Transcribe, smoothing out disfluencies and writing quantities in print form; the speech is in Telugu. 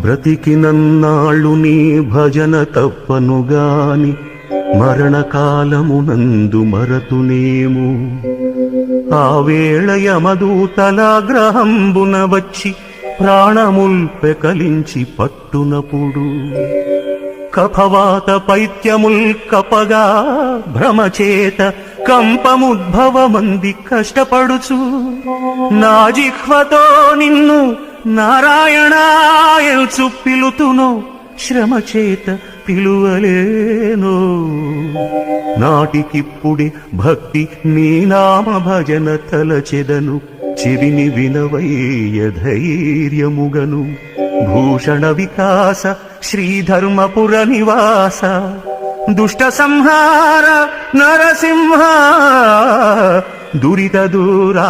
బ్రతికినన్నాళ్ళు నీ భజన తప్పనుగాని మరణకాలమునందు మరతునేము. ఆ వేళ యమదూతలాగ్రహంబున వచ్చి ప్రాణముల్ పెకలించి పట్టునప్పుడు కఫవాత పైత్యముల్ కపగా భ్రమచేత కంపముద్భవమంది కష్టపడుచు నా జిహ్వతో నిన్ను నారాయణాయల్చు పిలుతునో శ్రమచేత పిలువలేనో. నాటికిప్పుడే భక్తి నీ నామ భజన తలచెదను చెవిని వినవయ్య ధైర్యముగను. భూషణ వికాస శ్రీధర్మపుర నివాస దుష్ట సంహార నరసింహ దురిత దూరా.